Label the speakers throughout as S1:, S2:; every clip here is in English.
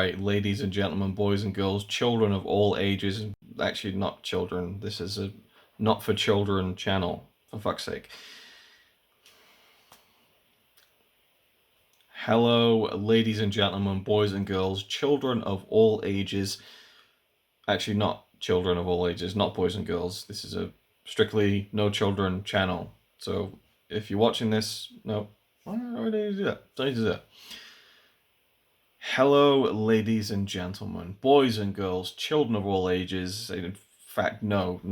S1: right, ladies and gentlemen, boys and girls, children of all ages. Actually, not children. This is a not for children channel, for fuck's sake. Hello, ladies and gentlemen, boys and girls, children of all ages. Actually, not children of all ages, not boys and girls. This is a strictly no children channel. So if you're watching this, no, why do you do that? Don't do that. Hello, ladies and gentlemen, boys and girls, children of all ages. In fact, no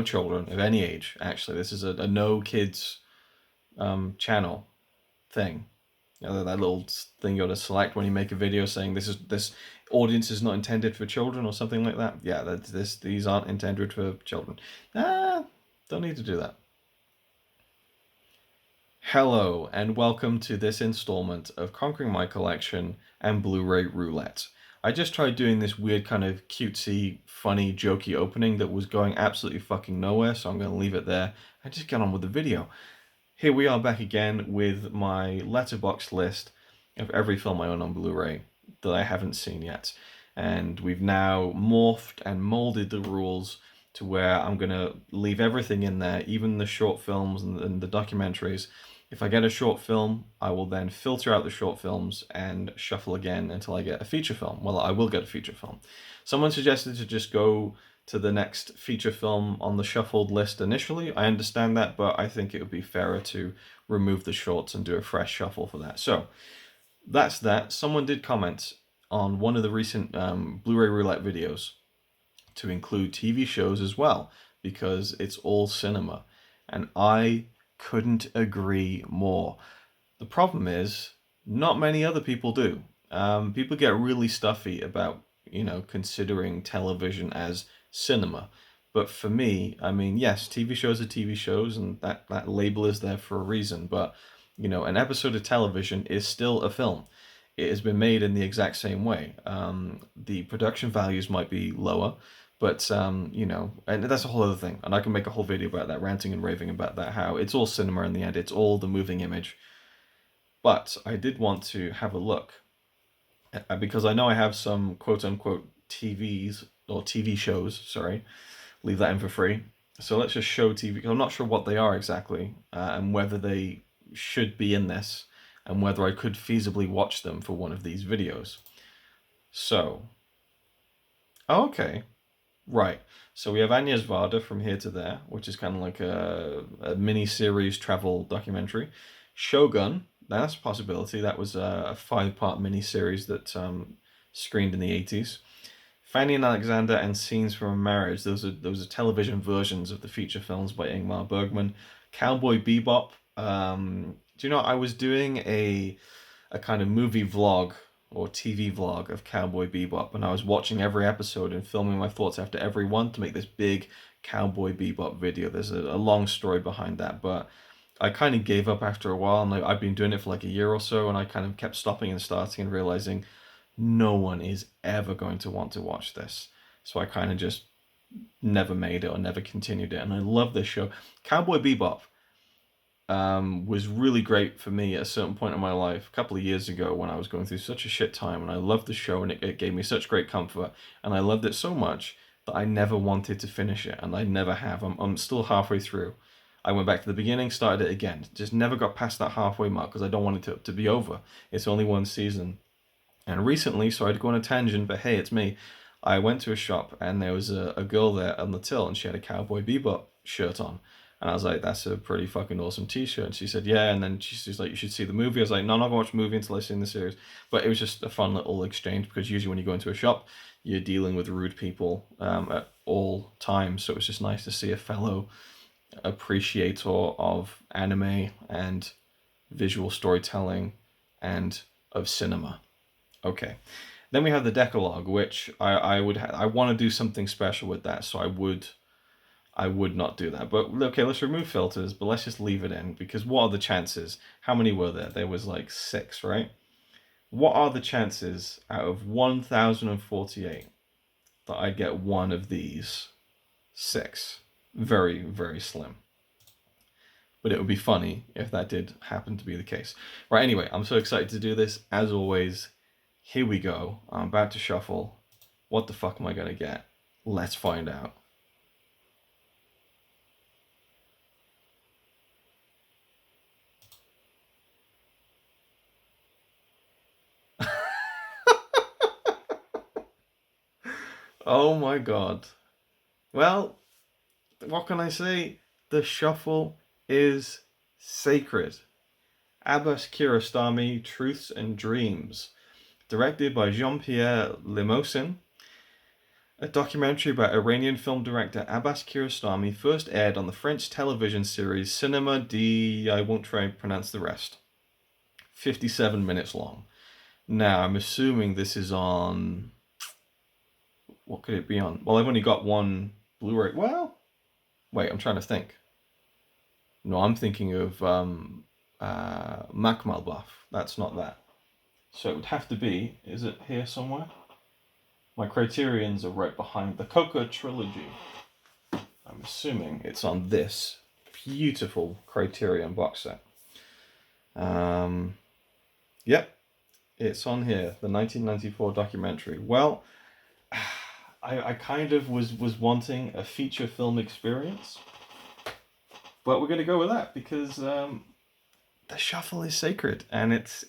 S1: children of any age. Actually, this is a no kids channel thing. You know, that little thing you got to select when you make a video saying this audience is not intended for children or something like that. Yeah, these aren't intended for children. Don't need to do that. Hello, and welcome to this installment of Conquering My Collection and Blu-ray Roulette. I just tried doing this weird kind of cutesy, funny, jokey opening that was going absolutely fucking nowhere, so I'm going to leave it there and just get on with the video. Here we are back again with my letterbox list of every film I own on Blu-ray that I haven't seen yet. And we've now morphed and molded the rules to where I'm going to leave everything in there, even the short films and the documentaries. If I get a short film, I will then filter out the short films and shuffle again until I get a feature film. Well, I will get a feature film. Someone suggested to just go to the next feature film on the shuffled list initially. I understand that, but I think it would be fairer to remove the shorts and do a fresh shuffle for that. So that's that. Someone did comment on one of the recent Blu-ray Roulette videos to include TV shows as well, because it's all cinema. And I couldn't agree more. The problem is, not many other people do. People get really stuffy about, considering television as cinema. But for me, I mean, yes, TV shows are TV shows, and that label is there for a reason. But, an episode of television is still a film. It has been made in the exact same way. The production values might be lower, but, and that's a whole other thing. And I can make a whole video about that, ranting and raving about that, how it's all cinema in the end. It's all the moving image. But I did want to have a look, because I know I have some quote-unquote TVs, or TV shows, sorry. Leave that in for free. So let's just show TV, because I'm not sure what they are exactly, and whether they should be in this, and whether I could feasibly watch them for one of these videos. So, okay. Right, so we have Agnes Varda from Here to There, which is kind of like a mini-series travel documentary. Shogun, that's a possibility. That was a 5-part mini-series that screened in the 80s. Fanny and Alexander and Scenes from a Marriage. Those are television versions of the feature films by Ingmar Bergman. Cowboy Bebop. Do you know, I was doing a kind of movie vlog or TV vlog of Cowboy Bebop, and I was watching every episode and filming my thoughts after every one to make this big Cowboy Bebop video. There's a long story behind that, but I kind of gave up after a while, and I've been doing it for like a year or so, and I kind of kept stopping and starting and realizing no one is ever going to want to watch this. So I kind of just never made it or never continued it, and I love this show. Cowboy Bebop was really great for me at a certain point in my life a couple of years ago when I was going through such a shit time, and I loved the show, and it gave me such great comfort, and I loved it so much that I never wanted to finish it, and I never have. I'm still halfway through. I went back to the beginning, started it again, just never got past that halfway mark because I don't want it to be over. It's only one season. And recently, sorry to go on a tangent, but hey, it's me. I went to a shop and there was a girl there on the till, and she had a Cowboy Bebop shirt on. And I was like, that's a pretty fucking awesome t-shirt. And she said, yeah. And then she's like, you should see the movie. I was like, no, I'm not going to watch the movie until I've seen the series. But it was just a fun little exchange, because usually when you go into a shop, you're dealing with rude people at all times. So it was just nice to see a fellow appreciator of anime and visual storytelling and of cinema. Okay. Then we have the Decalogue, which I want to do something special with that, so I would not do that. But okay, let's remove filters, but let's just leave it in, because what are the chances? How many were there? There was like 6, right? What are the chances out of 1,048 that I get one of these? 6. Very, very slim. But it would be funny if that did happen to be the case. Right, anyway, I'm so excited to do this. As always, Here we go. I'm about to shuffle. What the fuck am I going to get? Let's find out. Oh my god. Well, what can I say? The shuffle is sacred. Abbas Kiarostami, Truths and Dreams. Directed by Jean-Pierre Limousin. A documentary about Iranian film director Abbas Kiarostami first aired on the French television series Cinema D. I won't try and pronounce the rest. 57 minutes long. Now, I'm assuming this is on... What could it be on? Well, I've only got one Blu-ray. Well, wait, I'm trying to think. No, I'm thinking of Makmalbaf. That's not that. So it would have to be... Is it here somewhere? My Criterions are right behind the Coco Trilogy. I'm assuming it's on this beautiful Criterion box set. Yep, it's on here, the 1994 documentary. Well, I kind of was wanting a feature film experience, but we're going to go with that because the shuffle is sacred, and it's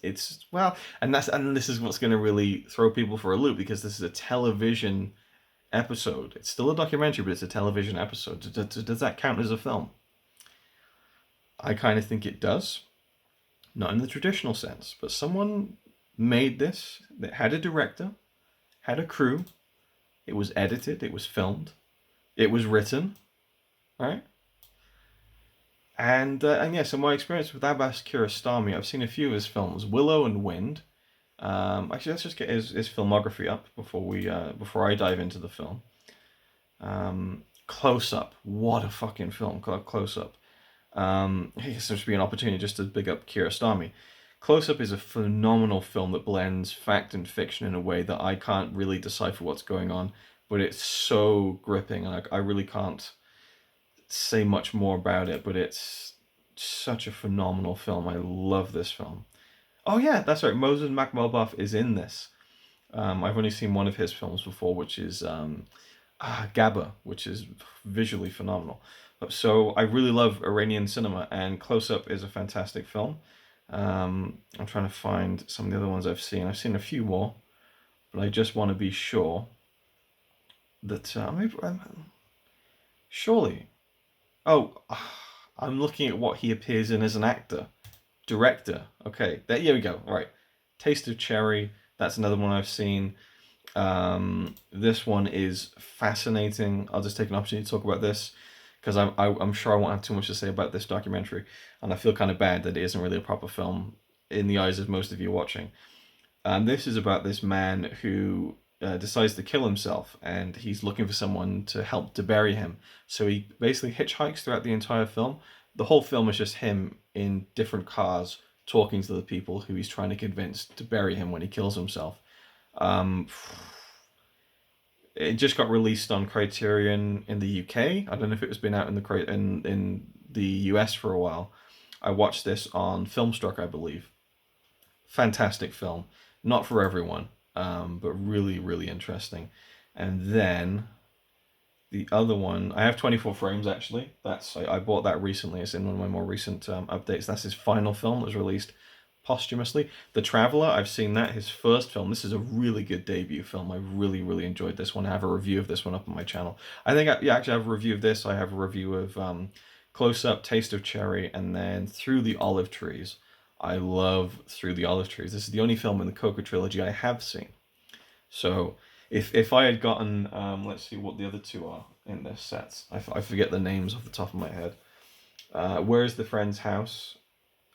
S1: well, and this is what's going to really throw people for a loop, because this is a television episode. It's still a documentary, but it's a television episode. Does that count as a film? I kind of think it does. Not in the traditional sense, but someone made this, that had a director, had a crew, it was edited, it was filmed, it was written, right? And yeah, so my experience with Abbas Kiarostami, I've seen a few of his films, Willow and Wind. Actually, let's just get his filmography up before I dive into the film. Close Up, what a fucking film called Close Up. I guess there should be an opportunity just to big up Kiarostami. Close Up is a phenomenal film that blends fact and fiction in a way that I can't really decipher what's going on, but it's so gripping, and I really can't say much more about it, but it's such a phenomenal film. I love this film. Oh yeah, that's right, Moses Makmalbaf is in this. I've only seen one of his films before, which is Gabba, which is visually phenomenal. So I really love Iranian cinema, and Close Up is a fantastic film. I'm trying to find some of the other ones I've seen. I've seen a few more, but I just want to be sure that surely. Oh, I'm looking at what he appears in as an actor, director. Okay, here we go. All right, Taste of Cherry. That's another one I've seen. This one is fascinating. I'll just take an opportunity to talk about this, because I'm sure I won't have too much to say about this documentary, and I feel kind of bad that it isn't really a proper film in the eyes of most of you watching. This is about this man who decides to kill himself, and he's looking for someone to help to bury him. So he basically hitchhikes throughout the entire film. The whole film is just him in different cars talking to the people who he's trying to convince to bury him when he kills himself. It just got released on Criterion in the UK. I don't know if it was been out in the US for a while. I watched this on Filmstruck, I believe. Fantastic film. Not for everyone, but really, really interesting. And then the other one, I have 24 Frames actually. I bought that recently. It's in one of my more recent updates. That's his final film that was released posthumously. The Traveller, I've seen that, his first film. This is a really good debut film. I really, really enjoyed this one. I have a review of this one up on my channel. I think I actually have a review of this. I have a review of Close Up, Taste of Cherry, and then Through the Olive Trees. I love Through the Olive Trees. This is the only film in the Coco trilogy I have seen. So if I had gotten, let's see what the other two are in this sets. I forget the names off the top of my head. Where's the Friend's House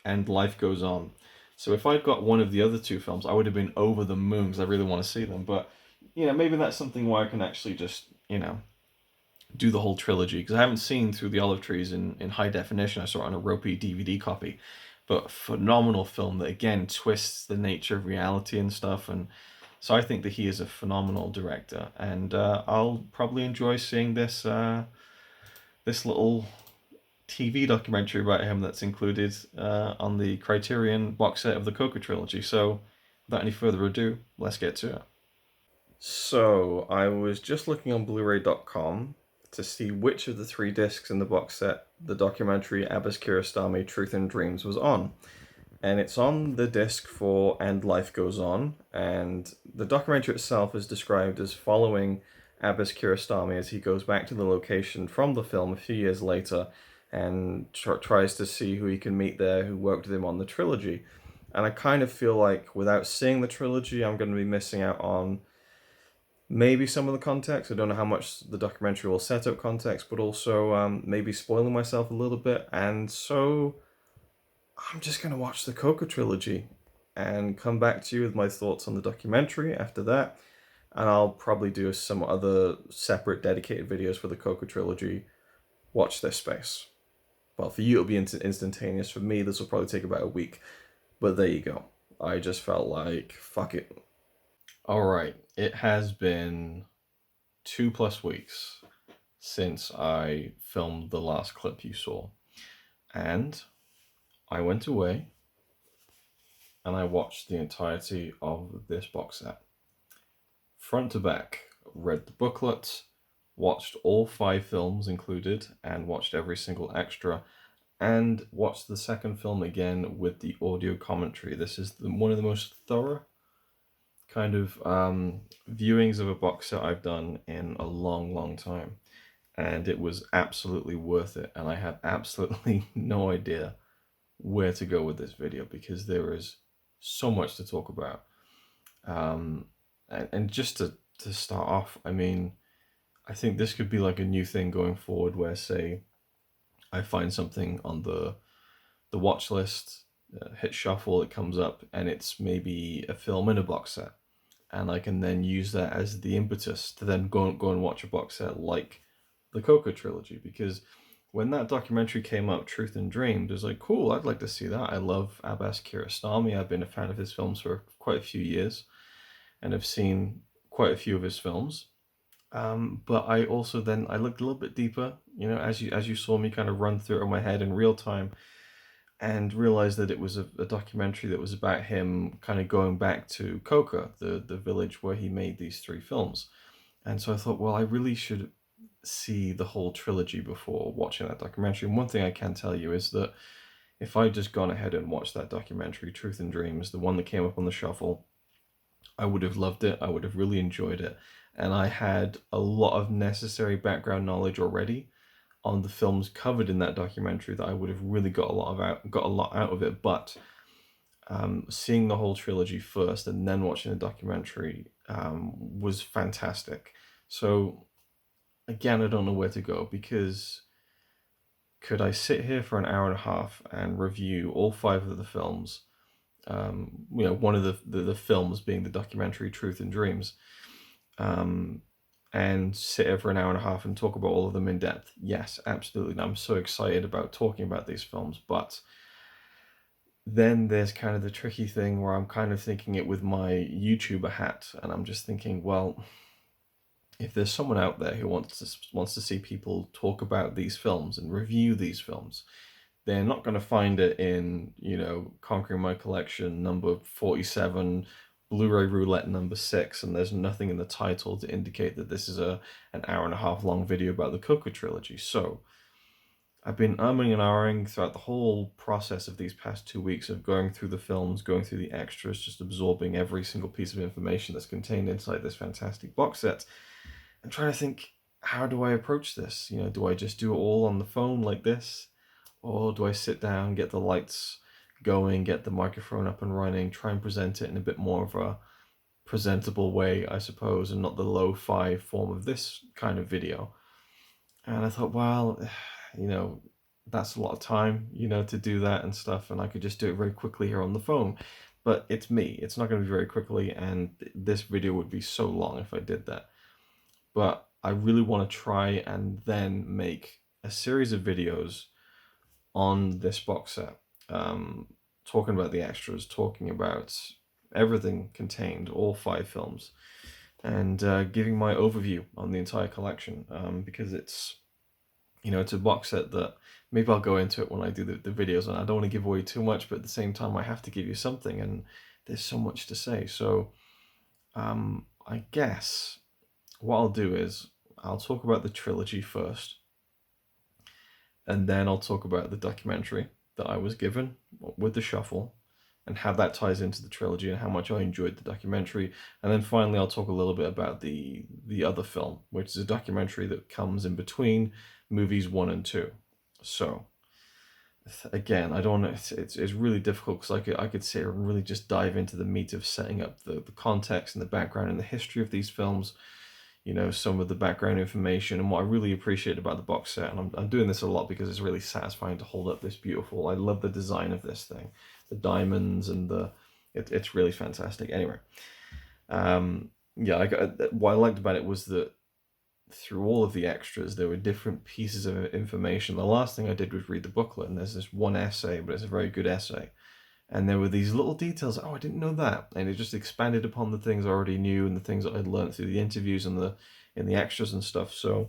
S1: and Life Goes On. So if I'd got one of the other two films, I would have been over the moon, because I really want to see them. But, maybe that's something where I can actually just, do the whole trilogy. Because I haven't seen Through the Olive Trees in high definition. I saw it on a ropey DVD copy. But phenomenal film that, again, twists the nature of reality and stuff. And so I think that he is a phenomenal director. And I'll probably enjoy seeing this little TV documentary about him that's included on the Criterion box set of the Coco trilogy. So without any further ado, let's get to it. So, I was just looking on Blu-ray.com to see which of the 3 discs in the box set the documentary Abbas Kiarostami Truth in Dreams was on. And it's on the disc for And Life Goes On, and the documentary itself is described as following Abbas Kiarostami as he goes back to the location from the film a few years later and tries to see who he can meet there who worked with him on the trilogy. And I kind of feel like without seeing the trilogy, I'm going to be missing out on maybe some of the context. I don't know how much the documentary will set up context, but also maybe spoiling myself a little bit. And so I'm just going to watch the Coco trilogy and come back to you with my thoughts on the documentary after that. And I'll probably do some other separate dedicated videos for the Coco trilogy. Watch this space. Well, for you it'll be instantaneous. For me, this will probably take about a week. But there you go. I just felt like, fuck it. Alright, it has been 2+ weeks since I filmed the last clip you saw. And I went away and I watched the entirety of this box set. Front to back, read the booklet, watched all 5 films included, and watched every single extra, and watched the second film again with the audio commentary. This is one of the most thorough kind of viewings of a box set I've done in a long, long time. And it was absolutely worth it, and I had absolutely no idea where to go with this video because there is so much to talk about. And just to start off, I mean, I think this could be like a new thing going forward where, say, I find something on the watch list, hit shuffle, it comes up, and it's maybe a film in a box set. And I can then use that as the impetus to then go and watch a box set like the Coco trilogy. Because when that documentary came up, Truth in Dreams, it was like, cool, I'd like to see that. I love Abbas Kiarostami. I've been a fan of his films for quite a few years and have seen quite a few of his films. But I also then, I looked a little bit deeper, you know, as you saw me kind of run through it in my head in real time, and realized that it was a documentary that was about him kind of going back to Coco, the village where he made these 3 films. And so I thought, well, I really should see the whole trilogy before watching that documentary. And one thing I can tell you is that if I'd just gone ahead and watched that documentary, Truth in Dreams, the one that came up on the shuffle, I would have loved it. I would have really enjoyed it. And I had a lot of necessary background knowledge already on the films covered in that documentary that I would have really got a lot out of it. But seeing the whole trilogy first and then watching the documentary was fantastic. So again, I don't know where to go, because could I sit here for an hour and a half and review all 5 of the films? You know, one of the films being the documentary Truth in Dreams, and sit here for an hour and a half and talk about all of them in depth? Yes, absolutely. And I'm so excited about talking about these films, but then there's kind of the tricky thing where I'm kind of thinking it with my YouTuber hat, and I'm just thinking, well, if there's someone out there who wants to see people talk about these films and review these films, they're not going to find it in, you know, Conquering My Collection number 47, Blu-ray Roulette number 6, and there's nothing in the title to indicate that this is an hour and a half long video about the Coco trilogy. So I've been umming and ahhing throughout the whole process of these past 2 weeks of going through the films, going through the extras, just absorbing every single piece of information that's contained inside this fantastic box set. I'm trying to think, how do I approach this? You know, do I just do it all on the phone like this? Or do I sit down, get the lights going, get the microphone up and running, try and present it in a bit more of a presentable way, I suppose, and not the lo-fi form of this kind of video? And I thought, well, you know, that's a lot of time, you know, to do that and stuff, and I could just do it very quickly here on the phone. But it's me. It's not going to be very quickly, and this video would be so long if I did that. But I really want to try and then make a series of videos on this box set, talking about the extras, talking about everything contained, all 5 films, and giving my overview on the entire collection, because it's, you know, it's a box set that maybe I'll go into it when I do the videos, and I don't want to give away too much, but at the same time I have to give you something, and there's so much to say. So I guess what I'll do is I'll talk about the trilogy first, and then I'll talk about the documentary that I was given with the shuffle and how that ties into the trilogy and how much I enjoyed the documentary. And then finally I'll talk a little bit about the other film, which is a documentary that comes in between movies 1 and 2. So again, I don't know, it's really difficult because I could sit here and really just dive into the meat of setting up the context and the background and the history of these films, you know, some of the background information. And what I really appreciate about the box set, and I'm doing this a lot because it's really satisfying to hold up this beautiful, I love the design of this thing, the diamonds and it's really fantastic. Anyway, yeah, what I liked about it was that through all of the extras, there were different pieces of information. The last thing I did was read the booklet, and there's this one essay, but it's a very good essay. And there were these little details. Oh, I didn't know that, and it just expanded upon the things I already knew and the things that I'd learned through the interviews and in the extras and stuff. So,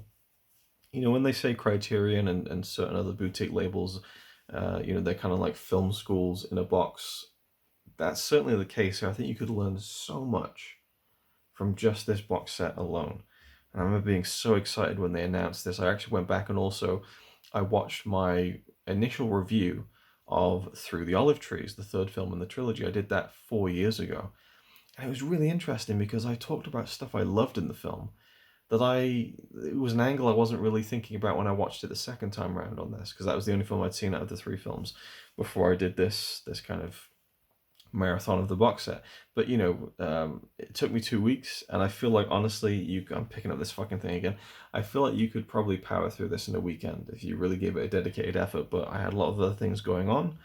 S1: you know, when they say Criterion and certain other boutique labels, you know, they're kind of like film schools in a box. That's certainly the case here. I think you could learn so much from just this box set alone. And I remember being so excited when they announced this. I actually went back and also I watched my initial review of Through the Olive Trees, the third film in the trilogy. I did that 4 years ago. And it was really interesting because I talked about stuff I loved in the film that it was an angle I wasn't really thinking about when I watched it the second time around on this, because that was the only film I'd seen out of the 3 films before I did this kind of marathon of the box set. But you know, it took me 2 weeks, and I feel like honestly, I'm picking up this fucking thing again. I feel like you could probably power through this in a weekend if you really gave it a dedicated effort. But I had a lot of other things going on.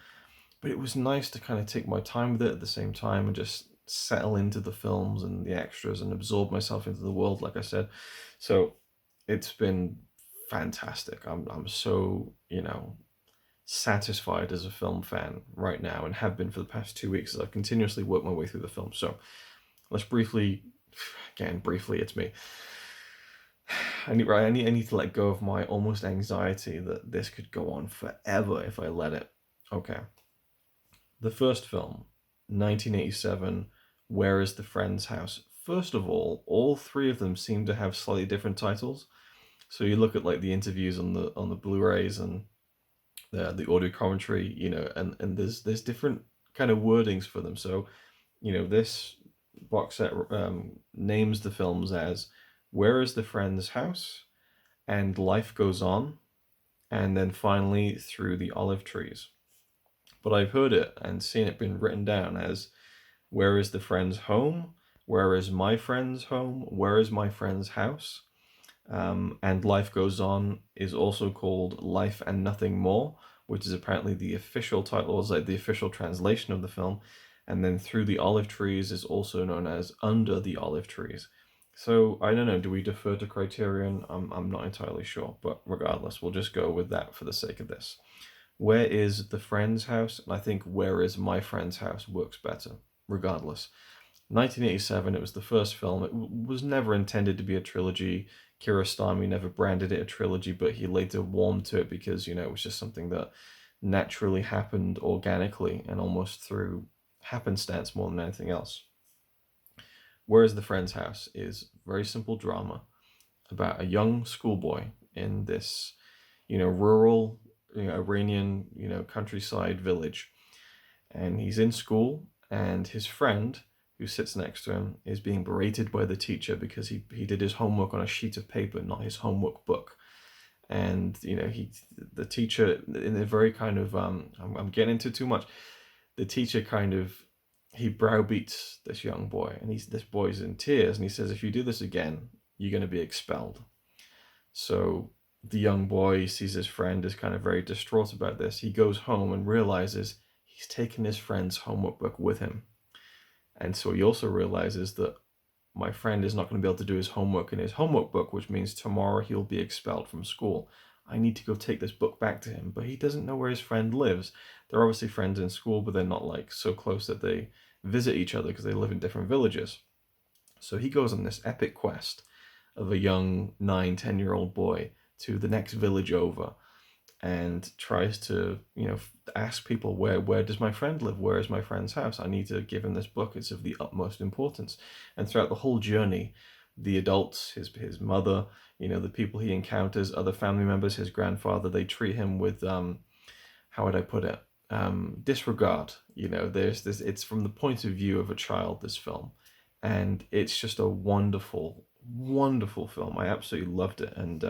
S1: But it was nice to kind of take my time with it at the same time and just settle into the films and the extras and absorb myself into the world, like I said. So it's been fantastic. I'm so, you know, satisfied as a film fan right now, and have been for the past 2 weeks as I've continuously worked my way through the film. So let's briefly, it's me. I need to let go of my almost anxiety that this could go on forever if I let it. Okay. The first film, 1987, Where is the Friend's House? First of all 3 of them seem to have slightly different titles. So you look at like the interviews on the Blu-rays and the audio commentary, you know, and there's different kind of wordings for them. So, you know, this box set names the films as Where is the Friend's House and Life Goes On, and then finally Through the Olive Trees. But I've heard it and seen it been written down as Where is the Friend's Home, Where is my friend's home, Where is my friend's house. And Life Goes On is also called Life and Nothing More, which is apparently the official title, or like the official translation of the film. And then Through the Olive Trees is also known as Under the Olive Trees. So I don't know, do we defer to Criterion? I'm not entirely sure, but regardless, we'll just go with that for the sake of this. Where is the Friend's House? And I think Where is my friend's house works better, regardless. 1987, it was the first film. It was never intended to be a trilogy. Kiarostami never branded it a trilogy, but he later warmed to it because, you know, it was just something that naturally happened organically and almost through happenstance more than anything else. Whereas The Friend's House is very simple drama about a young schoolboy in this, you know, rural, you know, Iranian, you know, countryside village. And he's in school, and his friend who sits next to him is being berated by the teacher because he did his homework on a sheet of paper, not his homework book. And, you know, the teacher, in a very kind of, I'm getting into too much, the teacher kind of, he browbeats this young boy, and this boy's in tears, and he says, if you do this again, you're going to be expelled. So the young boy sees his friend is kind of very distraught about this. He goes home and realizes he's taken his friend's homework book with him. And so he also realizes that my friend is not going to be able to do his homework in his homework book, which means tomorrow he'll be expelled from school. I need to go take this book back to him, but he doesn't know where his friend lives. They're obviously friends in school, but they're not like so close that they visit each other because they live in different villages. So he goes on this epic quest of a young 9-10-year-old boy to the next village over. and tries to, ask people, where does my friend live? Where is my friend's house? I need to give him this book. It's of the utmost importance. And throughout the whole journey, the adults, his mother, the people he encounters, other family members, his grandfather, they treat him with, how would I put it? Disregard. There's this, it's from the point of view of a child, this film. And it's just a wonderful, wonderful film. I absolutely loved it. And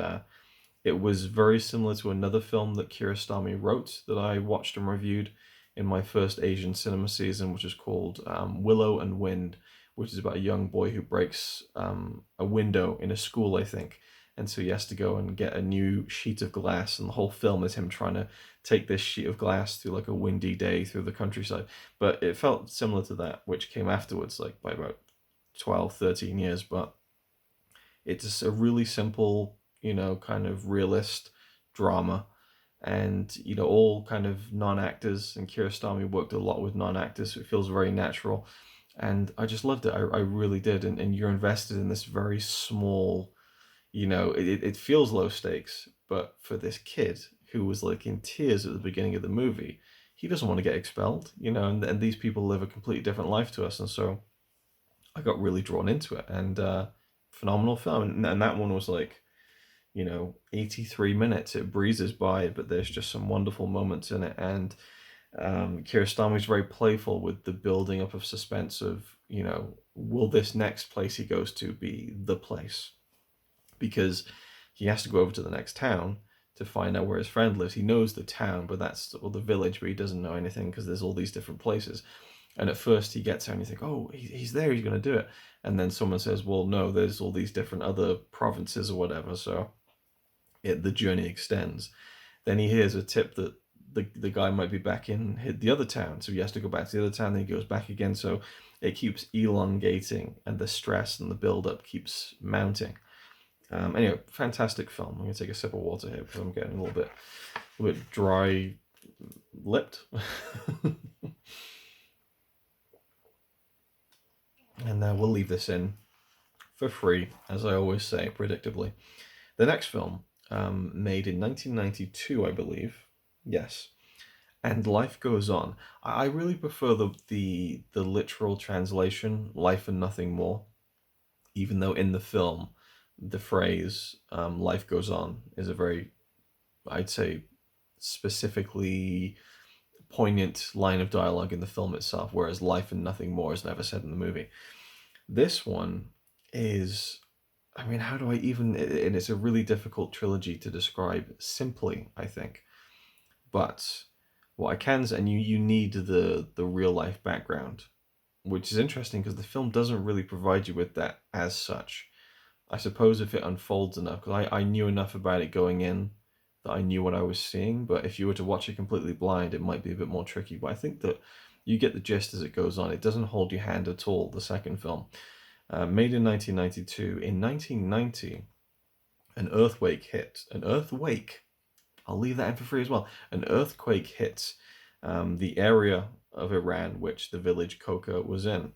S1: it was very similar to another film that Kiarostami wrote that I watched and reviewed in my first Asian cinema season, which is called Willow and Wind, which is about a young boy who breaks a window in a school, I think. And so he has to go and get a new sheet of glass, and the whole film is him trying to take this sheet of glass through like a windy day through the countryside. But it felt similar to that, which came afterwards, like by about 12, 13 years. But it's a really simple, kind of realist drama. And, all kind of non-actors, and Kiarostami worked a lot with non-actors, so it feels very natural. And I just loved it. I really did. And you're invested in this very small, it feels low stakes, but for this kid who was like in tears at the beginning of the movie, he doesn't want to get expelled, and these people live a completely different life to us. And so I got really drawn into it, and phenomenal film. And that one was like, 83 minutes. It breezes by, but there's just some wonderful moments in it. And Kiarostami is very playful with the building up of suspense of, will this next place he goes to be the place? Because he has to go over to the next town to find out where his friend lives. He knows the town, but or the village, but he doesn't know anything because there's all these different places. And at first he gets there and you think, oh, he's there, he's going to do it. And then someone says, well, no, there's all these different other provinces or whatever. So the journey extends. Then he hears a tip that the guy might be back in the other town. So he has to go back to the other town, then he goes back again. So it keeps elongating, and the stress and the build-up keeps mounting. Anyway, fantastic film. I'm going to take a sip of water here because I'm getting a little bit dry-lipped. And we'll leave this in for free, as I always say, predictably. The next film, made in 1992, I believe. Yes. And Life Goes On. I really prefer the literal translation, Life and Nothing More, even though in the film, the phrase life goes on is a very, I'd say, specifically poignant line of dialogue in the film itself, whereas life and nothing more is never said in the movie. This one is, how do I even, and it's a really difficult trilogy to describe simply, I think. But what I can say, and you need the real life background, which is interesting because the film doesn't really provide you with that as such. I suppose if it unfolds enough, because I knew enough about it going in that I knew what I was seeing, but if you were to watch it completely blind, it might be a bit more tricky. But I think that you get the gist as it goes on. It doesn't hold your hand at all, the second film. Made in 1992. In 1990, an earthquake hit. An earthquake? I'll leave that in for free as well. An earthquake hit the area of Iran which the village Coco was in.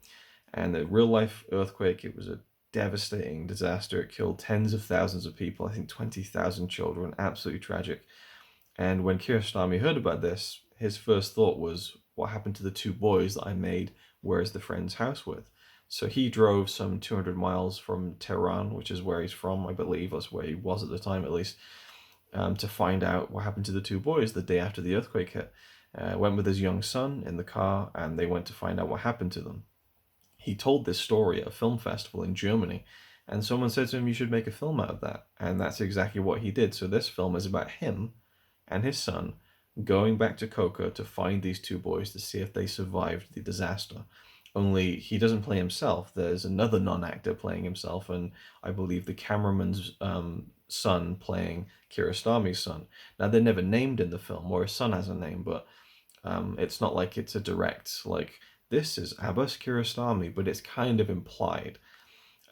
S1: And the real-life earthquake, it was a devastating disaster. It killed tens of thousands of people, I think 20,000 children, absolutely tragic. And when Kiarostami heard about this, his first thought was, what happened to the two boys that I made? Where's the friend's house with? So he drove some 200 miles from Tehran, which is where he's from, I believe, that's where he was at the time at least, to find out what happened to the two boys the day after the earthquake hit. Went with his young son in the car, and they went to find out what happened to them. He told this story at a film festival in Germany, and someone said to him, you should make a film out of that. And that's exactly what he did. So this film is about him and his son going back to Coco to find these two boys to see if they survived the disaster. Only he doesn't play himself. There's another non-actor playing himself, and I believe the cameraman's son playing Kiarostami's son. Now, they're never named in the film, or his son has a name, but it's not like it's a direct, like, this is Abbas Kiarostami, but it's kind of implied.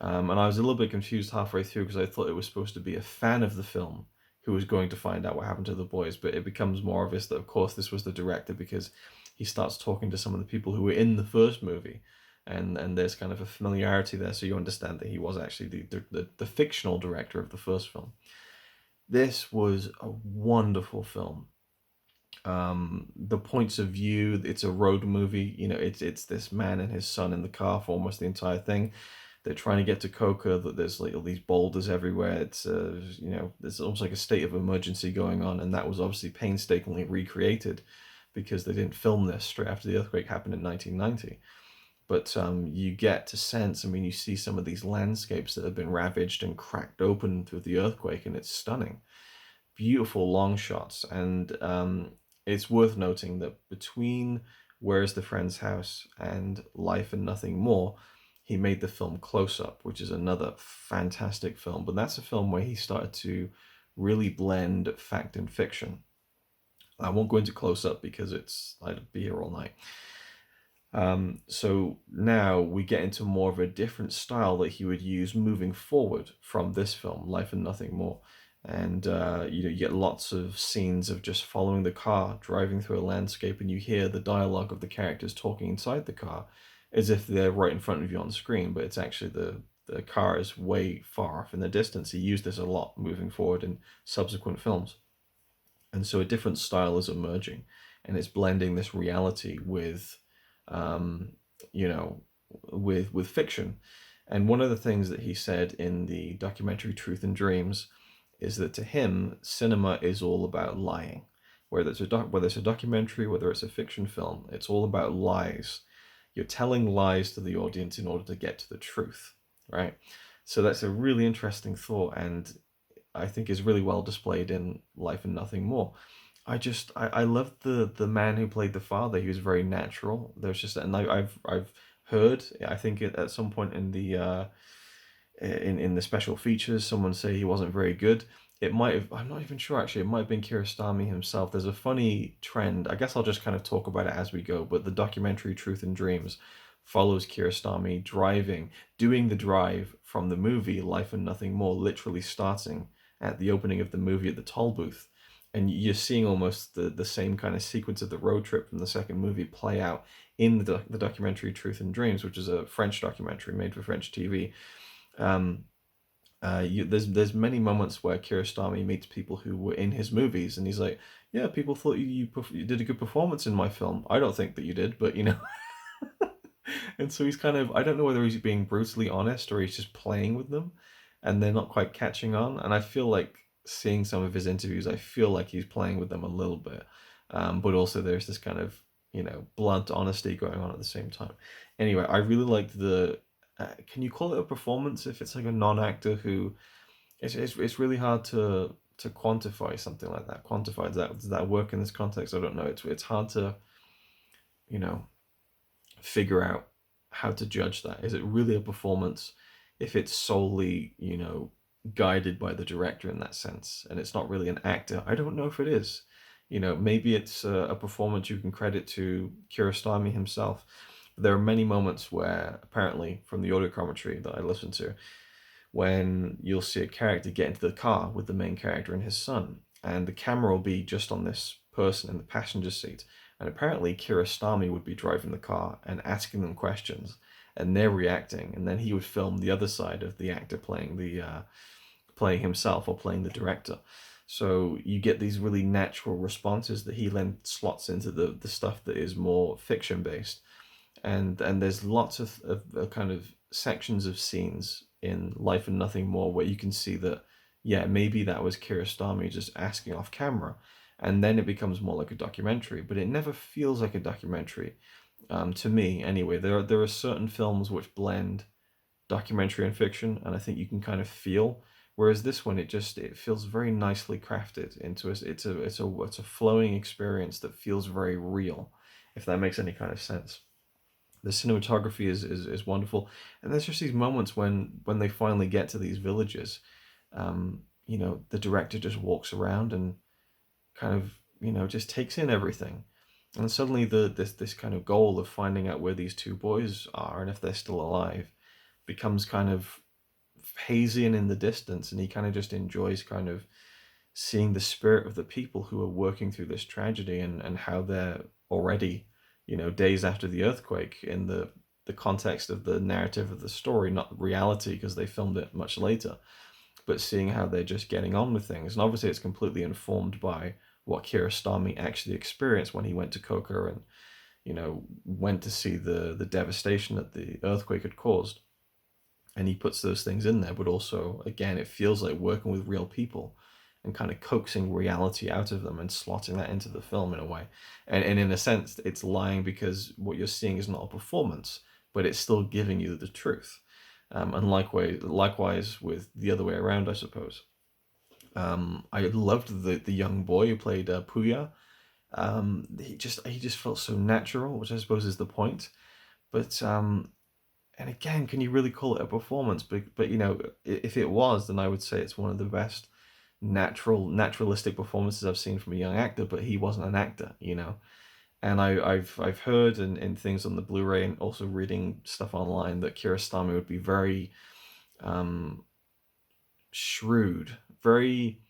S1: And I was a little bit confused halfway through because I thought it was supposed to be a fan of the film who was going to find out what happened to the boys, but it becomes more obvious that, of course, this was the director because he starts talking to some of the people who were in the first movie, and there's kind of a familiarity there, so you understand that he was actually the fictional director of the first film. This was a wonderful film. The points of view, it's a road movie. It's this man and his son in the car for almost the entire thing. They're trying to get to Coco. That there's like all these boulders everywhere. It's there's almost like a state of emergency going on, and that was obviously painstakingly recreated because they didn't film this straight after the earthquake happened in 1990. But you get to sense, I mean, you see some of these landscapes that have been ravaged and cracked open through the earthquake, and it's stunning. Beautiful long shots. And it's worth noting that between Where's the Friend's House and Life and Nothing More, he made the film Close Up, which is another fantastic film. But that's a film where he started to really blend fact and fiction. I won't go into Close Up because I'd be here all night. So now we get into more of a different style that he would use moving forward from this film, Life and Nothing More. And you get lots of scenes of just following the car, driving through a landscape, and you hear the dialogue of the characters talking inside the car as if they're right in front of you on the screen, but it's actually the car is way far off in the distance. He used this a lot moving forward in subsequent films. And so a different style is emerging, and it's blending this reality with um, you know, with fiction. And one of the things that he said in the documentary Truth and Dreams is that to him, cinema is all about lying. Whether it's a documentary, whether it's a fiction film, it's all about lies. You're telling lies to the audience in order to get to the truth, right? So that's a really interesting thought, and I think is really well displayed in Life and Nothing More. I loved the man who played the father. He was very natural. There's just, and I've heard, I think at some point in the special features, someone say he wasn't very good. It might have, I'm not even sure actually, it might have been Kiarostami himself. There's a funny trend. I guess I'll just kind of talk about it as we go, but the documentary Truth and Dreams follows Kiarostami doing the drive from the movie Life and Nothing More, literally starting at the opening of the movie at the toll booth. And you're seeing almost the same kind of sequence of the road trip from the second movie play out in the documentary Truth and Dreams, which is a French documentary made for French TV. Um, there's many moments where Kiarostami meets people who were in his movies, and he's like, "Yeah, people thought you did a good performance in my film. I don't think that you did, but you know." And so he's kind of, I don't know whether he's being brutally honest or he's just playing with them, and they're not quite catching on. And I feel like seeing some of his interviews, I feel like he's playing with them a little bit, but also there's this kind of blunt honesty going on at the same time. Anyway, I really liked the. Can you call it a performance if it's like a non-actor who? It's really hard to quantify something like that. Quantify does that work in this context? I don't know. It's hard to you know figure out how to judge that. Is it really a performance if it's solely guided by the director in that sense, and it's not really an actor? I don't know if it is. Maybe it's a performance you can credit to Kiarostami himself. But there are many moments where, apparently, from the audio commentary that I listened to, when you'll see a character get into the car with the main character and his son, and the camera will be just on this person in the passenger seat. And apparently, Kiarostami would be driving the car and asking them questions, and they're reacting, and then he would film the other side of the actor playing himself or playing the director. So you get these really natural responses that he then slots into the stuff that is more fiction based, and there's lots of kind of sections of scenes in Life and Nothing More where you can see that, yeah, maybe that was Kiarostami just asking off camera, and then it becomes more like a documentary, but it never feels like a documentary, to me anyway. There are certain films which blend documentary and fiction, and I think you can kind of feel. Whereas this one, it feels very nicely crafted into it's a flowing experience that feels very real, if that makes any kind of sense. The cinematography is wonderful, and there's just these moments when they finally get to these villages. The director just walks around and kind of just takes in everything, and suddenly this kind of goal of finding out where these two boys are and if they're still alive becomes kind of hazy and in the distance, and he kind of just enjoys kind of seeing the spirit of the people who are working through this tragedy, and how they're already days after the earthquake in the context of the narrative of the story, not reality because they filmed it much later. but seeing how they're just getting on with things. And obviously it's completely informed by what Kiarostami actually experienced when he went to Coco and, went to see the devastation that the earthquake had caused. And he puts those things in there, but also, again, it feels like working with real people and kind of coaxing reality out of them and slotting that into the film in a way. And in a sense, it's lying because what you're seeing is not a performance, but it's still giving you the truth. And likewise with the other way around, I suppose. I loved the young boy who played Puya. He just felt so natural, which I suppose is the point. But and again, can you really call it a performance? But if it was, then I would say it's one of the best naturalistic performances I've seen from a young actor. But he wasn't an actor. And I've heard in things on the Blu-ray and also reading stuff online that Kiarostami would be very shrewd, very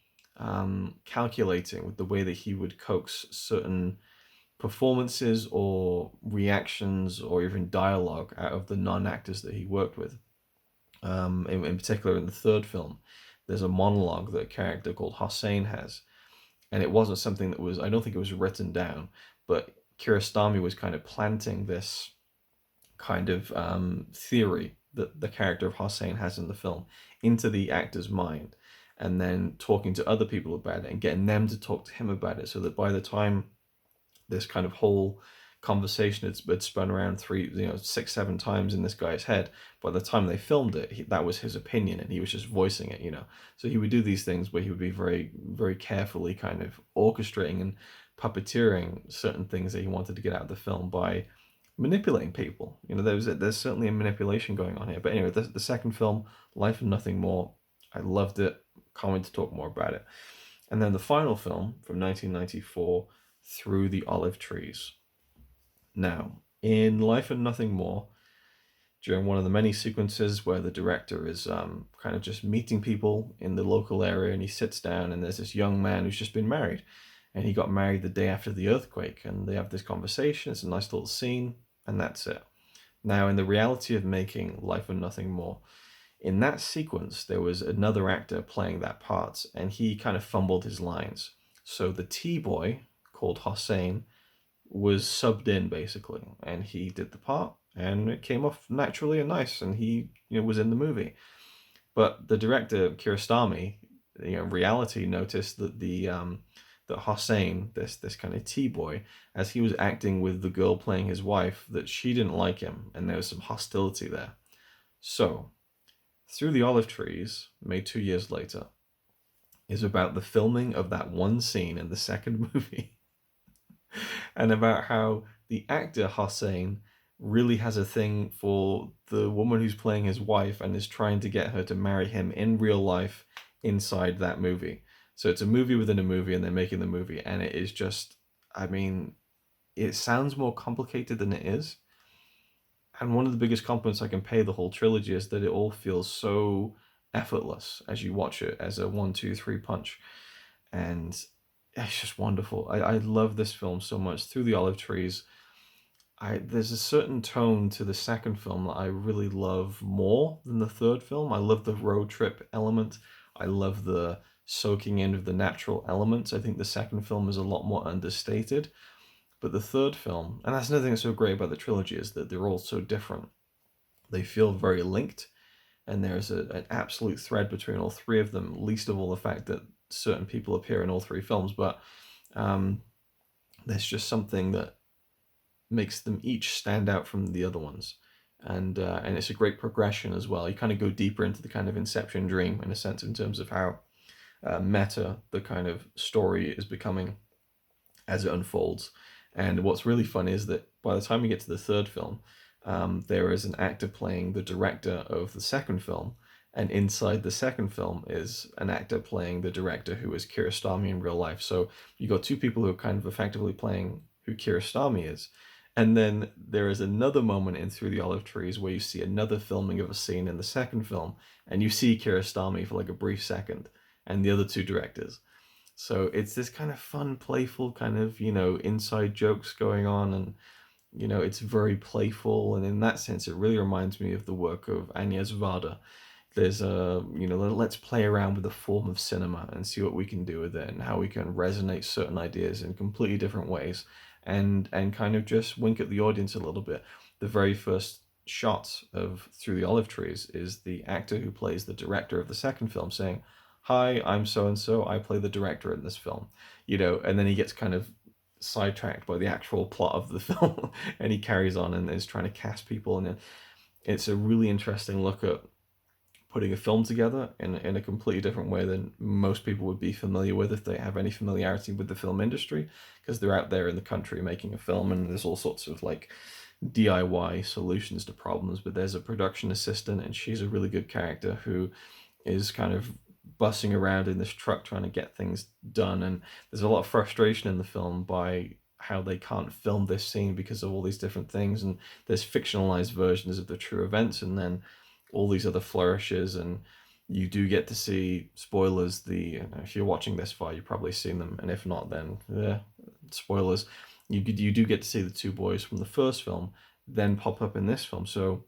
S1: calculating with the way that he would coax certain performances or reactions or even dialogue out of the non-actors that he worked with. In particular, in the third film, there's a monologue that a character called Hossein has, and it wasn't something that was, I don't think it was written down, but Kiarostami was kind of planting this kind of theory that the character of Hossein has in the film into the actor's mind, and then talking to other people about it and getting them to talk to him about it, so that by the time this kind of whole conversation had spun around 6, 7 times in this guy's head. By the time they filmed it, that was his opinion, and he was just voicing it. So he would do these things where he would be very, very carefully kind of orchestrating and puppeteering certain things that he wanted to get out of the film by manipulating people. There's certainly a manipulation going on here. But anyway, the second film, Life and Nothing More, I loved it. Can't wait to talk more about it. And then the final film from 1994, Through the Olive Trees. Now, in Life and Nothing More, during one of the many sequences where the director is kind of just meeting people in the local area, and he sits down, and there's this young man who's just been married, and he got married the day after the earthquake, and they have this conversation. It's a nice little scene, and that's it. Now, in the reality of making Life and Nothing More, in that sequence, there was another actor playing that part, and he kind of fumbled his lines. So the T-boy, called Hossein, was subbed in basically, and he did the part, and it came off naturally and nice, and he was in the movie. But the director Kiarostami, reality, noticed that that Hossein, this kind of T-boy, as he was acting with the girl playing his wife, that she didn't like him, and there was some hostility there. So, Through the Olive Trees, made 2 years later, is about the filming of that one scene in the second movie. And about how the actor Hossein really has a thing for the woman who's playing his wife and is trying to get her to marry him in real life inside that movie. So it's a movie within a movie, and they're making the movie, and it is just, it sounds more complicated than it is. And one of the biggest compliments I can pay the whole trilogy is that it all feels so effortless as you watch it, as a 1, 2, 3 punch. And it's just wonderful. I love this film so much. Through the Olive Trees, there's a certain tone to the second film that I really love more than the third film. I love the road trip element. I love the soaking in of the natural elements. I think the second film is a lot more understated. But the third film, and that's another thing that's so great about the trilogy, is that they're all so different. They feel very linked, and there's an absolute thread between all three of them, least of all the fact that certain people appear in all three films, but there's just something that makes them each stand out from the other ones. And it's a great progression as well. You kind of go deeper into the kind of Inception dream, in a sense, in terms of how meta the kind of story is becoming as it unfolds. And what's really fun is that by the time we get to the third film, there is an actor playing the director of the second film, and inside the second film is an actor playing the director who is Kiarostami in real life. So you got two people who are kind of effectively playing who Kiarostami is. And then there is another moment in Through the Olive Trees where you see another filming of a scene in the second film, and you see Kiarostami for like a brief second, and the other two directors. So it's this kind of fun, playful kind of, inside jokes going on, and, it's very playful. And in that sense, it really reminds me of the work of Agnes Varda. there's a, let's play around with the form of cinema and see what we can do with it and how we can resonate certain ideas in completely different ways, and kind of just wink at the audience a little bit. The very first shot of Through the Olive Trees is the actor who plays the director of the second film saying, "Hi, I'm so and so. I play the director in this film," and then he gets kind of sidetracked by the actual plot of the film, and he carries on and is trying to cast people, and it's a really interesting look at putting a film together in a completely different way than most people would be familiar with if they have any familiarity with the film industry, because they're out there in the country making a film and there's all sorts of like DIY solutions to problems. But there's a production assistant and she's a really good character who is kind of bussing around in this truck trying to get things done, and there's a lot of frustration in the film by how they can't film this scene because of all these different things, and there's fictionalized versions of the true events and then all these other flourishes. And you do get to see, spoilers, if you're watching this far you've probably seen them, and if not then spoilers, you do get to see the two boys from the first film then pop up in this film. So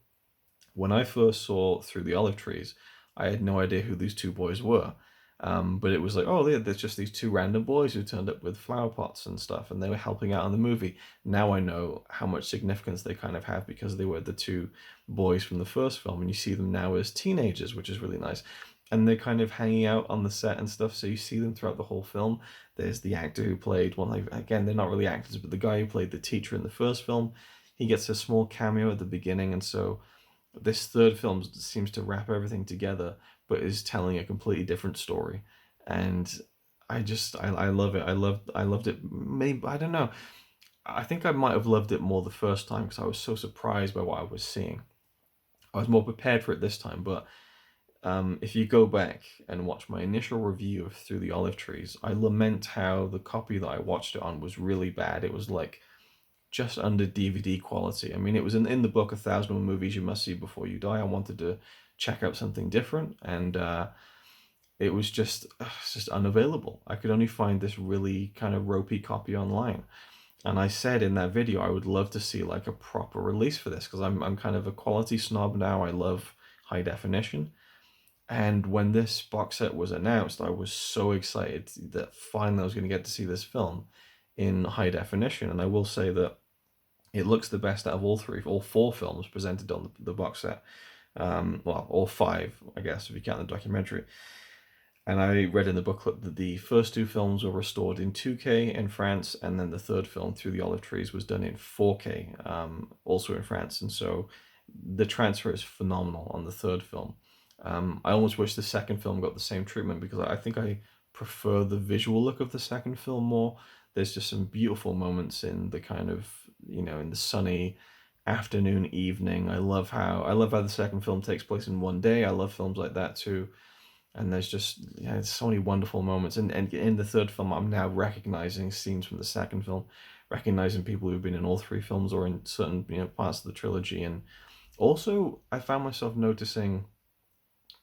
S1: when I first saw Through the Olive Trees, I had no idea who these two boys were. But it was like, oh, there's just these two random boys who turned up with flower pots and stuff, and they were helping out in the movie. Now I know how much significance they kind of have because they were the two boys from the first film, and you see them now as teenagers, which is really nice. And they're kind of hanging out on the set and stuff, so you see them throughout the whole film. There's the actor who played, well, again, they're not really actors, but the guy who played the teacher in the first film, he gets a small cameo at the beginning, and so this third film seems to wrap everything together, but is telling a completely different story. And I love it. I loved it. Maybe, I don't know. I think I might have loved it more the first time because I was so surprised by what I was seeing. I was more prepared for it this time, but if you go back and watch my initial review of Through the Olive Trees, I lament how the copy that I watched it on was really bad. It was like just under DVD quality. I mean, it was in the book, 1,001 Movies You Must See Before You Die. I wanted to check out something different, and it was it's just unavailable. I could only find this really kind of ropey copy online. And I said in that video I would love to see like a proper release for this because I'm kind of a quality snob now. I love high definition. And when this box set was announced, I was so excited that finally I was going to get to see this film in high definition. And I will say that it looks the best out of all four films presented on the box set. Well, all five, I guess, if you count the documentary. And I read in the booklet that the first two films were restored in 2K in France, and then the third film, Through the Olive Trees, was done in 4K, also in France. And so the transfer is phenomenal on the third film. I almost wish the second film got the same treatment because I think I prefer the visual look of the second film more. There's just some beautiful moments in the kind of, in the sunny afternoon, evening. I love how the second film takes place in one day. I love films like that too. And there's just, there's so many wonderful moments. And in the third film, I'm now recognizing scenes from the second film, recognizing people who've been in all three films or in certain, parts of the trilogy. And also, I found myself noticing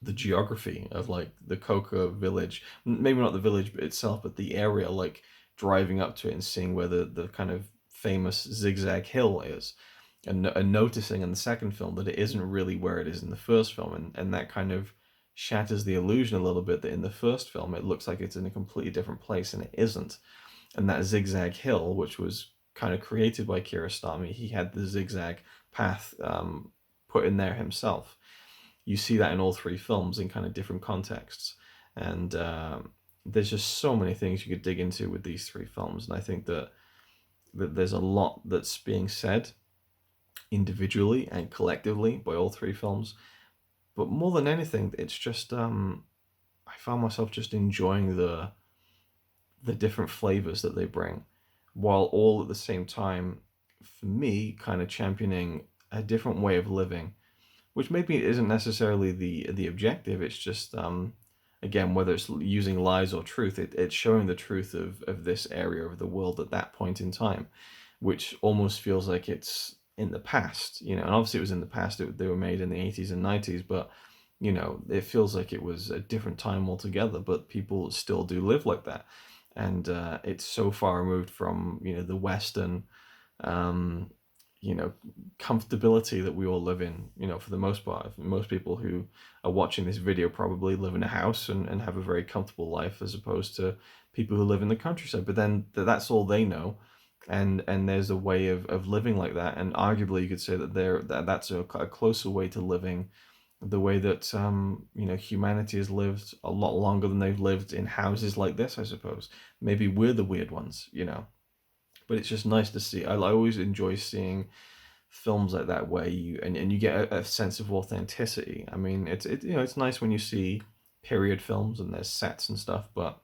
S1: the geography of like the Coco village, maybe not the village itself, but the area, like driving up to it and seeing where the kind of famous zigzag hill is, and noticing in the second film that it isn't really where it is in the first film, and that kind of shatters the illusion a little bit that in the first film it looks like it's in a completely different place and it isn't. And that zigzag hill, which was kind of created by Kiarostami, he had the zigzag path put in there himself. You see that in all three films in kind of different contexts, and there's just so many things you could dig into with these three films. And I think that there's a lot that's being said individually and collectively by all three films. But more than anything, it's just I found myself just enjoying the different flavors that they bring, while all at the same time, for me, kind of championing a different way of living, which maybe isn't necessarily the objective. It's just again, whether it's using lies or truth, it's showing the truth of this area of the world at that point in time, which almost feels like it's in the past, and obviously it was in the past. They were made in the 80s and 90s, but it feels like it was a different time altogether, but people still do live like that. And it's so far removed from the Western comfortability that we all live in, for the most part. Most people who are watching this video probably live in a house and have a very comfortable life, as opposed to people who live in the countryside. But then that's all they know. And there's a way of living like that. And arguably you could say that's a closer way to living the way that humanity has lived a lot longer than they've lived in houses like this, I suppose. Maybe we're the weird ones, but it's just nice to see. I always enjoy seeing films like that where you get a sense of authenticity. I mean, it's nice when you see period films and there's sets and stuff, but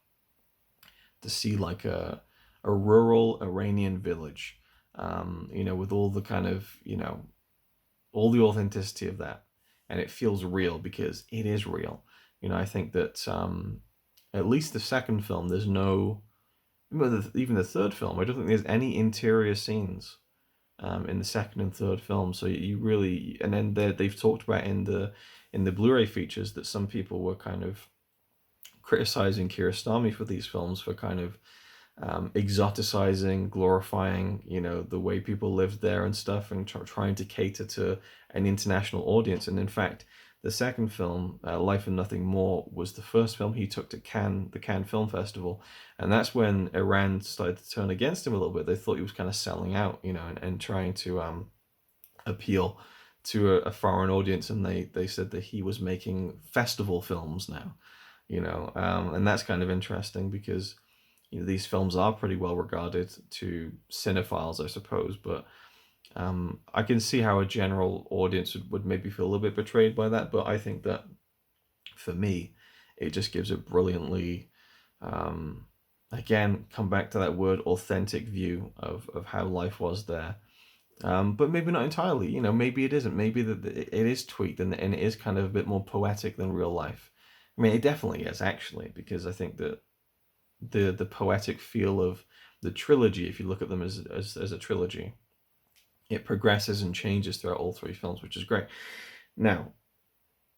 S1: to see like a rural Iranian village, with all the kind of all the authenticity of that, and it feels real because it is real. I think that at least the second film, there's no, even the third film, I don't think there's any interior scenes in the second and third film. So you really, and then they've talked about in the Blu-ray features that some people were kind of criticizing Kiarostami for these films for kind of exoticizing, glorifying, the way people lived there and stuff, and trying to cater to an international audience. And in fact, the second film, Life and Nothing More, was the first film he took to the Cannes Film Festival, and that's when Iran started to turn against him a little bit. They thought he was kind of selling out, and trying to appeal to a foreign audience, and they said that he was making festival films now, and that's kind of interesting because these films are pretty well regarded to cinephiles, I suppose, but I can see how a general audience would maybe feel a little bit betrayed by that. But I think that for me, it just gives a brilliantly, again, come back to that word, authentic view of how life was there. But maybe not entirely, maybe it isn't. Maybe that it is tweaked and it is kind of a bit more poetic than real life. I mean, it definitely is, actually, because I think that the poetic feel of the trilogy, if you look at them as a trilogy, it progresses and changes throughout all three films, which is great. Now,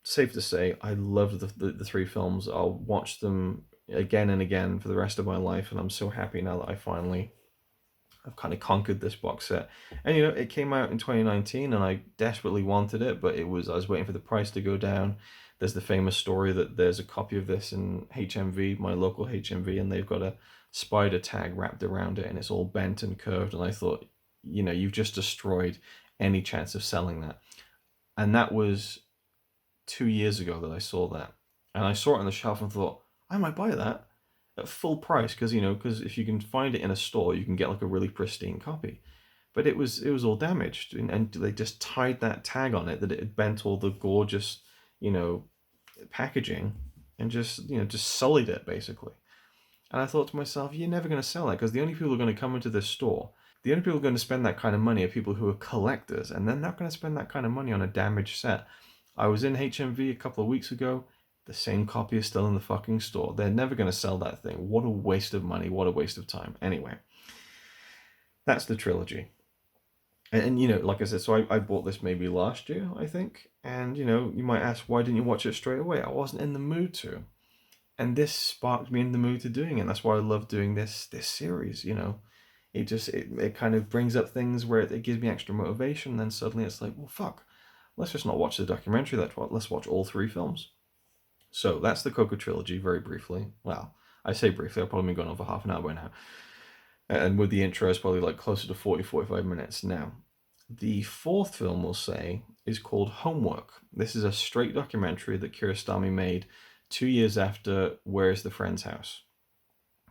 S1: safe to say, I loved the three films. I'll watch them again and again for the rest of my life, and I'm so happy now that I've kind of conquered this box set. And it came out in 2019, and I desperately wanted it, but I was waiting for the price to go down. There's the famous story that there's a copy of this in HMV, my local HMV, and they've got a spider tag wrapped around it, and it's all bent and curved. And I thought, you've just destroyed any chance of selling that. And that was 2 years ago that I saw that. And I saw it on the shelf and thought, I might buy that at full price, because if you can find it in a store, you can get like a really pristine copy. But it was all damaged, and they just tied that tag on it that it had bent all the gorgeous packaging, and just sullied it basically. And I thought to myself, you're never going to sell that, because the only people who are going to come into this store, the only people who are going to spend that kind of money are people who are collectors, and they're not going to spend that kind of money on a damaged set. I was in HMV a couple of weeks ago. The same copy is still in the fucking store. They're never going to sell that thing. What a waste of money. What a waste of time. Anyway, that's the trilogy. And like I said, so I bought this maybe last year, I think. And, you might ask, why didn't you watch it straight away? I wasn't in the mood to. And this sparked me in the mood to doing it. That's why I love doing this series, It kind of brings up things where it gives me extra motivation. And then suddenly it's like, well, fuck. Let's just not watch the documentary. Let's watch all three films. So that's the Coco trilogy, very briefly. Well, I say briefly, I've probably been going on for half an hour by now. And with the intro, it's probably like closer to 40-45 minutes now. The fourth film, we'll say, is called Homework. This is a straight documentary that Kiarostami made 2 years after Where's the Friend's House,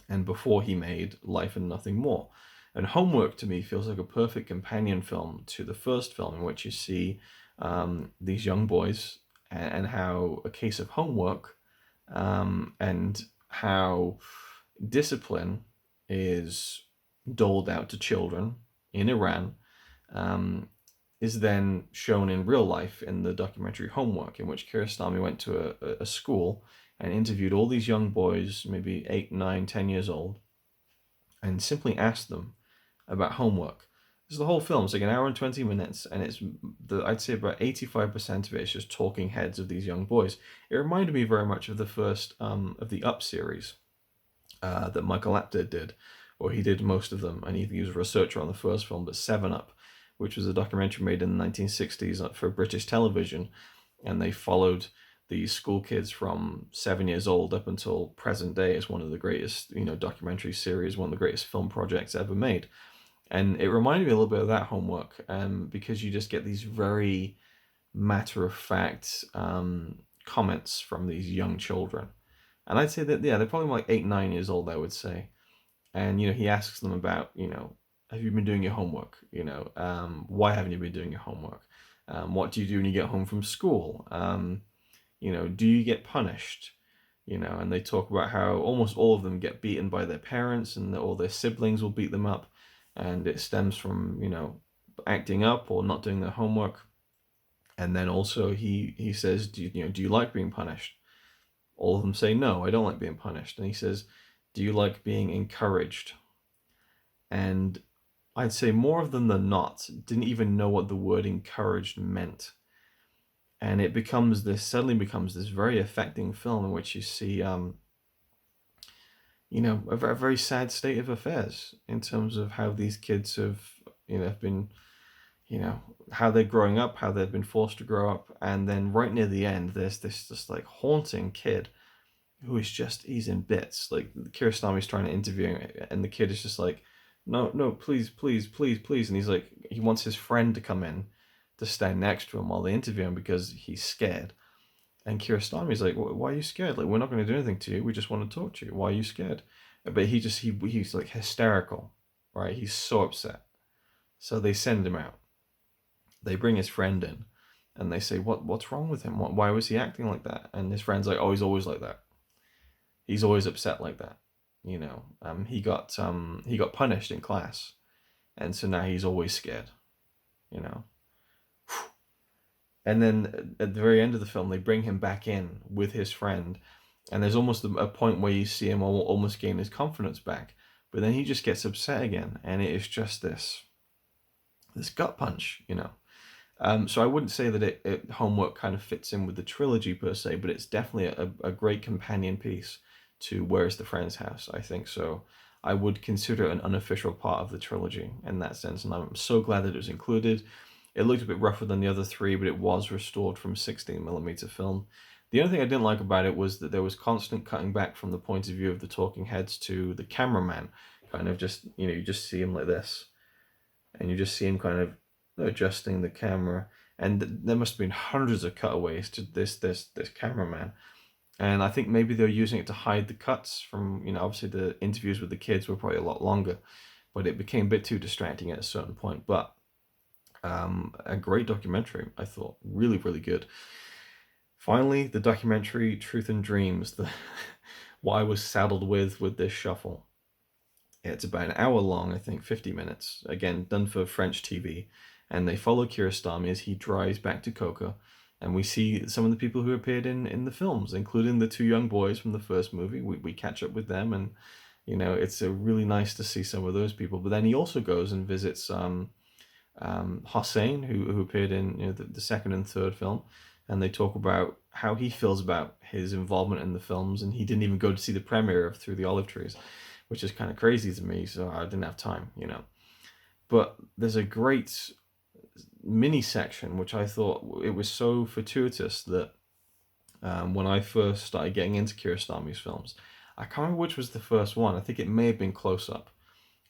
S1: and before he made Life and Nothing More. And Homework, to me, feels like a perfect companion film to the first film, in which you see these young boys and how a case of homework and how discipline is doled out to children in Iran is then shown in real life in the documentary Homework, in which Kiarostami went to a school and interviewed all these young boys, maybe 8, 9, 10 years old, and simply asked them about homework. This is the whole film. It's like an hour and 20 minutes, and I'd say about 85% of it is just talking heads of these young boys. It reminded me very much of the first of the Up series that Michael Apted did, or he did most of them, and he was a researcher on the first film, but 7 Up. which was a documentary made in the 1960s for British television, and they followed these school kids from 7 years old up until present day. It's one of the greatest, documentary series, one of the greatest film projects ever made. And it reminded me a little bit of that homework, because you just get these very matter-of-fact comments from these young children. And I'd say that, yeah, they're probably like 8, 9 years old, I would say. And, he asks them about, have you been doing your homework? Why haven't you been doing your homework? What do you do when you get home from school? Do you get punished? And they talk about how almost all of them get beaten by their parents, and that all their siblings will beat them up. And it stems from, acting up or not doing their homework. And then also he says, do you like being punished? All of them say, no, I don't like being punished. And he says, do you like being encouraged? And I'd say more of them than not didn't even know what the word encouraged meant. And it suddenly becomes this very affecting film in which you see, a very sad state of affairs in terms of how these kids have, been, how they're growing up, how they've been forced to grow up. And then right near the end, there's this just like haunting kid who is he's in bits. Like Kiarostami's trying to interview him, and the kid is just like, no, please, please, please, please. And he's like, he wants his friend to come in to stand next to him while they interview him because he's scared. And Kiarostami's like, why are you scared? Like, we're not going to do anything to you. We just want to talk to you. Why are you scared? But he's like hysterical, right? He's so upset. So they send him out. They bring his friend in, and they say, what's wrong with him? Why was he acting like that? And his friend's like, oh, he's always like that. He's always upset like that. He got punished in class, and so now he's always scared. And then at the very end of the film, they bring him back in with his friend, and there's almost a point where you see him almost gain his confidence back, but then he just gets upset again, and it is just this gut punch. So I wouldn't say that Homework kind of fits in with the trilogy per se, but it's definitely a great companion piece to Where's the Friend's House, I think. So I would consider it an unofficial part of the trilogy in that sense, and I'm so glad that it was included. It looked a bit rougher than the other three, but it was restored from 16mm film. The only thing I didn't like about it was that there was constant cutting back from the point of view of the talking heads to the cameraman, kind of just, you just see him like this, and you just see him kind of adjusting the camera, and there must have been hundreds of cutaways to this cameraman. And I think maybe they're using it to hide the cuts from, obviously the interviews with the kids were probably a lot longer, but it became a bit too distracting at a certain point. But a great documentary, I thought. Really, really good. Finally, the documentary Truth and Dreams, what I was saddled with this shuffle. It's about an hour long, I think, 50 minutes. Again, done for French TV. And they follow Kiarostami as he drives back to Coco. And we see some of the people who appeared in the films, including the two young boys from the first movie. We catch up with them, and, it's really nice to see some of those people. But then he also goes and visits Hossein, who appeared in the second and third film. And they talk about how he feels about his involvement in the films. And he didn't even go to see the premiere of Through the Olive Trees, which is kind of crazy to me, so I didn't have time, But there's a great mini section, which I thought it was so fortuitous that when I first started getting into Kiarostami's films, I can't remember which was the first one. I think it may have been Close Up.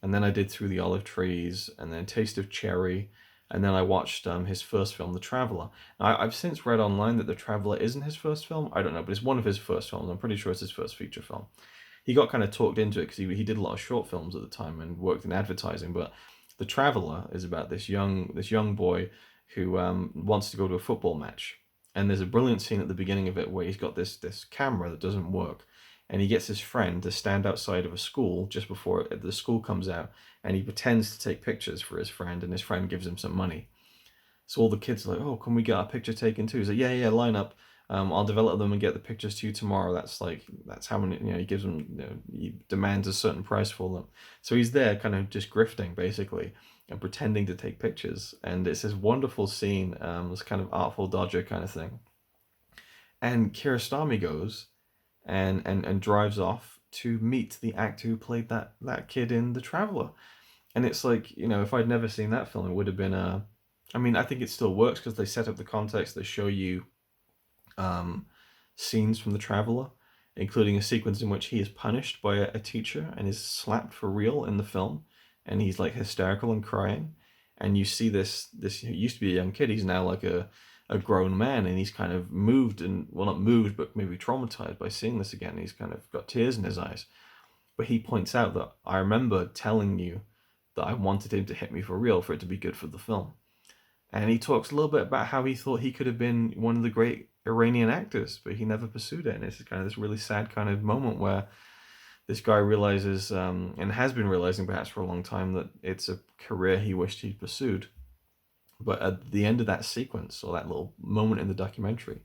S1: And then I did Through the Olive Trees, and then Taste of Cherry, and then I watched his first film, The Traveller. Now, I've since read online that The Traveller isn't his first film. I don't know, but it's one of his first films. I'm pretty sure it's his first feature film. He got kind of talked into it because he did a lot of short films at the time and worked in advertising. But The Traveller is about this young boy who wants to go to a football match. And there's a brilliant scene at the beginning of it where he's got this camera that doesn't work. And he gets his friend to stand outside of a school just before the school comes out. And he pretends to take pictures for his friend, and his friend gives him some money. So all the kids are like, oh, can we get our picture taken too? He's like, yeah, line up. I'll develop them and get the pictures to you tomorrow. That's how many, he gives them, he demands a certain price for them. So he's there kind of just grifting basically and pretending to take pictures. And it's this wonderful scene, this kind of Artful Dodger kind of thing. And Kiarostami goes and drives off to meet the actor who played that kid in The Traveller. And it's like, you know, if I'd never seen that film, it would have been a. I mean, I think it still works because they set up the context. They show you um, scenes from The Traveler, including a sequence in which he is punished by a teacher and is slapped for real in the film, and he's like hysterical and crying. And you see this he used to be a young kid, he's now like a grown man, and he's kind of moved and, well, not moved, but maybe traumatized by seeing this again. He's kind of got tears in his eyes. But he points out that I remember telling you that I wanted him to hit me for real for it to be good for the film. And he talks a little bit about how he thought he could have been one of the great Iranian actors, but he never pursued it. And it's kind of this really sad kind of moment where this guy realizes, and has been realizing perhaps for a long time, that it's a career he wished he'd pursued. But at the end of that sequence, or that little moment in the documentary,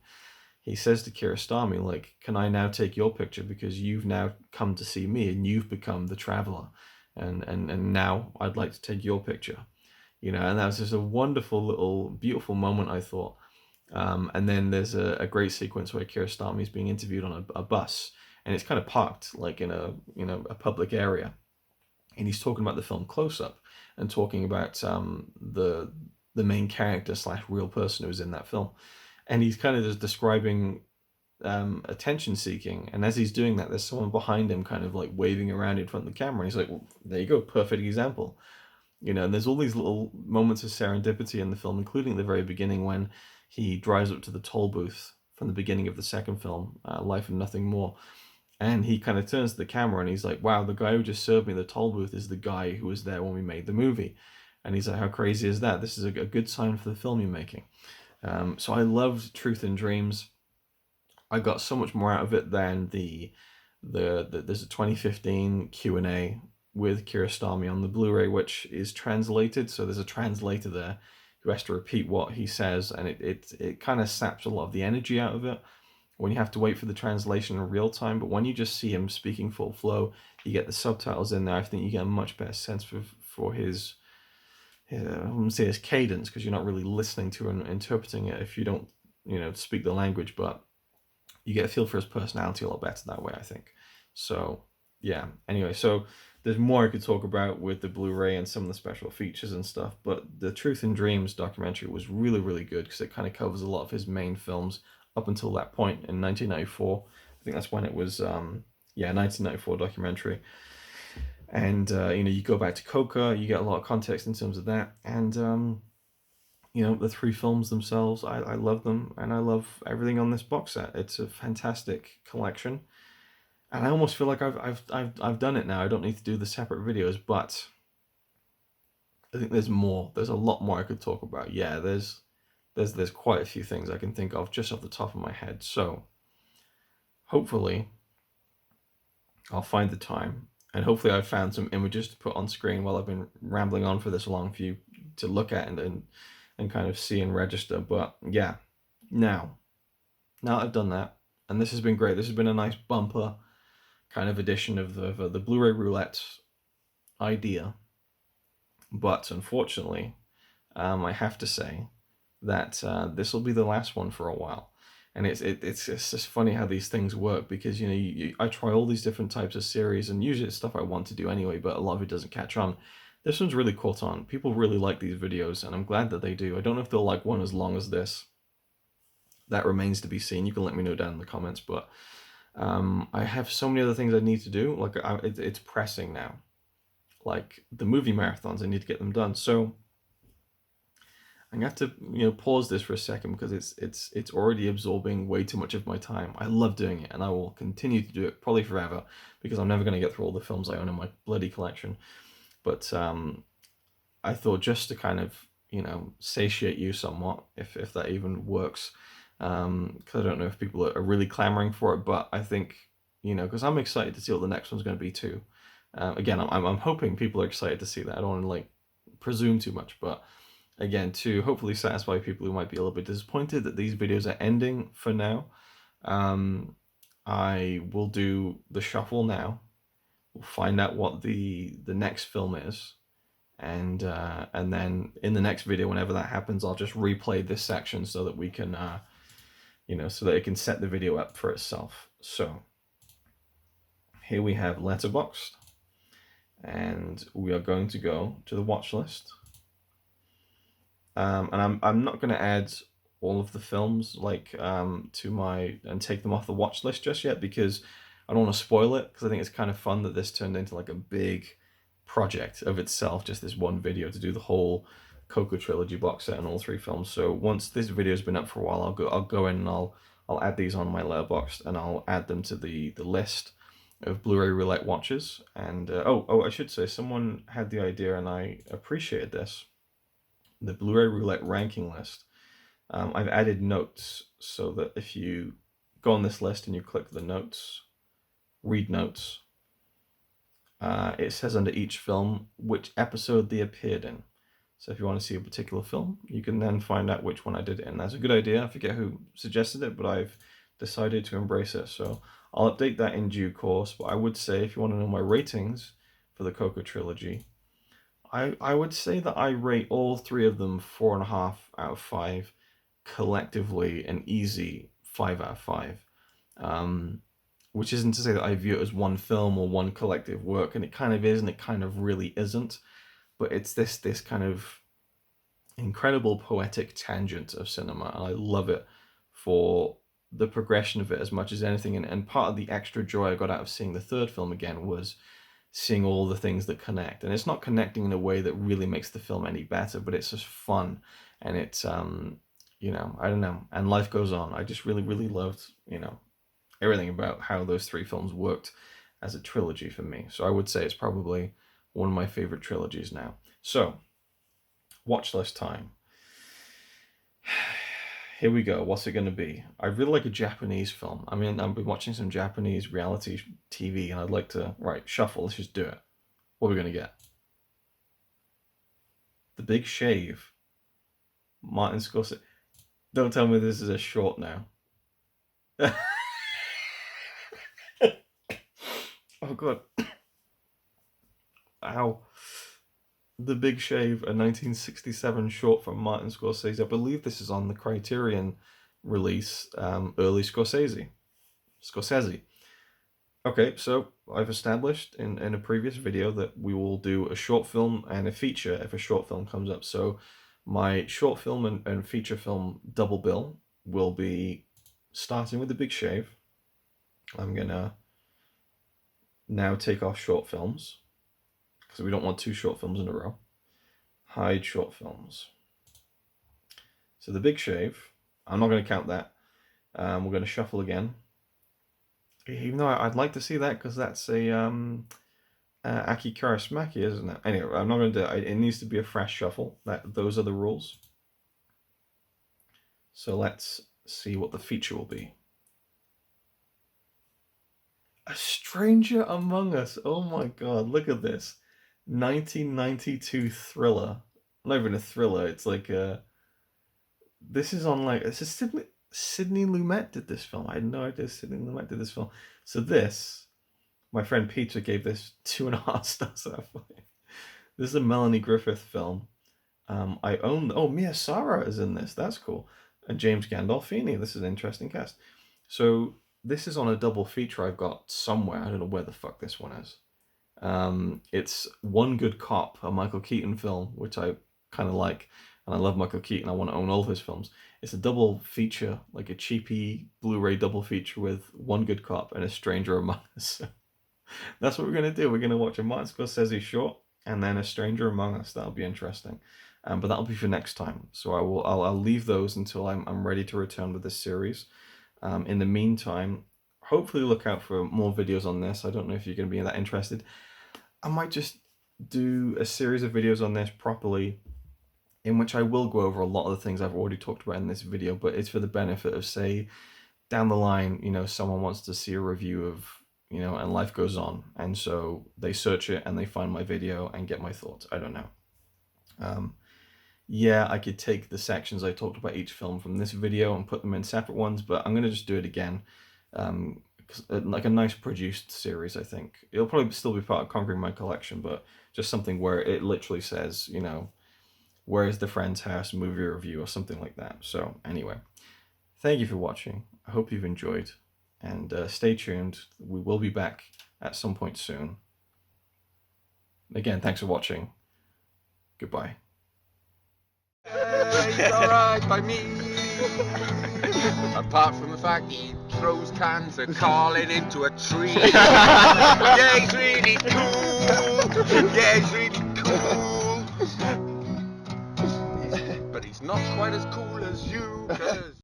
S1: he says to Kiarostami, like, can I now take your picture because you've now come to see me and you've become the traveler, and now I'd like to take your picture. You know, and that was just a wonderful little beautiful moment, I thought. And then there's a great sequence where Kiarostami is being interviewed on a bus, and it's kind of parked like in a, you know, a public area, and he's talking about the film Close Up and talking about the main character slash real person who was in that film, and he's kind of just describing attention seeking, and as he's doing that, there's someone behind him kind of like waving around in front of the camera, and he's like, well, there you go, perfect example. You know, and there's all these little moments of serendipity in the film, including at the very beginning when he drives up to the toll booth from the beginning of the second film, Life and Nothing More. And he kind of turns to the camera and he's like, wow, the guy who just served me the toll booth is the guy who was there when we made the movie. And he's like, how crazy is that? This is a good sign for the film you're making. So I loved Truth in Dreams. I got so much more out of it than there's a 2015 Q&A with Kiarostami on the Blu-ray, which is translated, so there's a translator there who has to repeat what he says, and it kind of saps a lot of the energy out of it when you have to wait for the translation in real time. But when you just see him speaking full flow, you get the subtitles in there, I think you get a much better sense for his I wouldn't say his cadence, because you're not really listening to and interpreting it if you don't, you know, speak the language, but you get a feel for his personality a lot better that way, I think. So yeah, anyway, so there's more I could talk about with the Blu-ray and some of the special features and stuff, but the Truth in Dreams documentary was really, really good because it kind of covers a lot of his main films up until that point in 1994. I think that's when it was, 1994 documentary. And, you know, you go back to Coco, you get a lot of context in terms of that. And, you know, the three films themselves, I love them, and I love everything on this box set. It's a fantastic collection. And I almost feel like I've done it now. I don't need to do the separate videos, but I think there's more. There's a lot more I could talk about. Yeah, there's quite a few things I can think of just off the top of my head. So hopefully I'll find the time, and hopefully I've found some images to put on screen while I've been rambling on for this long for you to look at and kind of see and register. But yeah, now I've done that, and this has been great. This has been a nice bumper kind of edition of the Blu-ray Roulette idea. But unfortunately, I have to say that this will be the last one for a while. And it's just funny how these things work, because, you know, I try all these different types of series, and usually it's stuff I want to do anyway, but a lot of it doesn't catch on. This one's really caught on. People really like these videos, and I'm glad that they do. I don't know if they'll like one as long as this. That remains to be seen. You can let me know down in the comments, but I have so many other things I need to do. Like, it's pressing now. Like the movie marathons, I need to get them done. So I'm gonna have to, you know, pause this for a second, because it's already absorbing way too much of my time. I love doing it, and I will continue to do it probably forever, because I'm never gonna get through all the films I own in my bloody collection. But I thought, just to kind of, you know, satiate you somewhat, if that even works. Because I don't know if people are really clamoring for it, but I think, you know, because I'm excited to see what the next one's going to be too. Again, I'm hoping people are excited to see that. I don't want to like presume too much, but again, to hopefully satisfy people who might be a little bit disappointed that these videos are ending for now, I will do the shuffle now. We'll find out what the next film is, and then in the next video, whenever that happens, I'll just replay this section so that we can. You know, so that it can set the video up for itself. So here we have Letterboxd, and we are going to go to the watch list. And I'm not going to add all of the films like to my and take them off the watch list just yet, because I don't want to spoil it, because I think it's kind of fun that this turned into like a big project of itself, just this one video to do the whole Coco trilogy box set and all 3 films. So once this video's been up for a while, I'll go in and I'll add these on my letterbox, and I'll add them to the list of Blu-ray Roulette watches. And I should say, someone had the idea and I appreciated this. The Blu-ray Roulette ranking list. I've added notes so that if you go on this list and you click the notes, read notes, it says under each film which episode they appeared in. So if you want to see a particular film, you can then find out which one I did it in. That's a good idea. I forget who suggested it, but I've decided to embrace it. So I'll update that in due course. But I would say, if you want to know my ratings for the Coco trilogy, I would say that I rate all 3 of them 4.5 out of 5, collectively an easy 5 out of 5. Which isn't to say that I view it as one film or one collective work, and it kind of is and it kind of really isn't. But it's this kind of incredible poetic tangent of cinema, and I love it for the progression of it as much as anything. And part of the extra joy I got out of seeing the 3rd film again was seeing all the things that connect. And it's not connecting in a way that really makes the film any better, but it's just fun. And it's, you know, I don't know. And life goes on. I just really, really loved, you know, everything about how those 3 films worked as a trilogy for me. So I would say it's probably one of my favorite trilogies now. So, watch list time. Here we go. What's it going to be? I really like a Japanese film. I mean, I've been watching some Japanese reality TV, and I'd like to, right, shuffle. Let's just do it. What are we going to get? The Big Shave. Martin Scorsese. Don't tell me this is a short now. Oh, God. Ow. The Big Shave, a 1967 short from Martin Scorsese. I believe this is on the Criterion release, early Scorsese. Okay, so I've established in a previous video that we will do a short film and a feature if a short film comes up. So my short film and feature film double bill will be starting with The Big Shave. I'm gonna now take off short films, because we don't want 2 short films in a row. Hide short films. So The Big Shave, I'm not going to count that. We're going to shuffle again. Even though I'd like to see that, because that's a Aki Kaurismäki, isn't it? Anyway, I'm not going to do it. It needs to be a fresh shuffle. Those are the rules. So let's see what the feature will be. A Stranger Among Us. Oh my God, look at this. 1992 thriller. Not even a thriller, it's like a... This is on like... It's a Sidney Lumet did this film. I had no idea Sidney Lumet did this film. So this, my friend Peter gave this 2.5 stars out of 5. This is a Melanie Griffith film. I own... Oh, Mia Sara is in this. That's cool. And James Gandolfini. This is an interesting cast. So this is on a double feature I've got somewhere. I don't know where the fuck this one is. It's One Good Cop, a Michael Keaton film, which I kind of like. And I love Michael Keaton. I want to own all of his films. It's a double feature, like a cheapy Blu-ray double feature with One Good Cop and A Stranger Among Us. That's what we're going to do. We're going to watch a Martin Scorsese short and then A Stranger Among Us. That'll be interesting. But that'll be for next time. So I'll leave those until I'm ready to return with this series. In the meantime, hopefully look out for more videos on this. I don't know if you're going to be that interested. I might just do a series of videos on this properly, in which I will go over a lot of the things I've already talked about in this video, but it's for the benefit of, say, down the line, you know, someone wants to see a review of, you know, and life goes on, and so they search it and they find my video and get my thoughts. I don't know. Yeah, I could take the sections I talked about each film from this video and put them in separate ones, but I'm going to just do it again. Like a nice produced series, I think. It'll probably still be part of Conquering My Collection, but just something where it literally says, you know, Where's the Friend's House movie review or something like that. So anyway, thank you for watching. I hope you've enjoyed, and stay tuned. We will be back at some point soon. Again, thanks for watching. Goodbye.
S2: He's alright by me. Apart from the fact he throws cans of Carlin into a tree. Yeah, he's really cool. Yeah, he's really cool. But he's not quite as cool as you, 'cause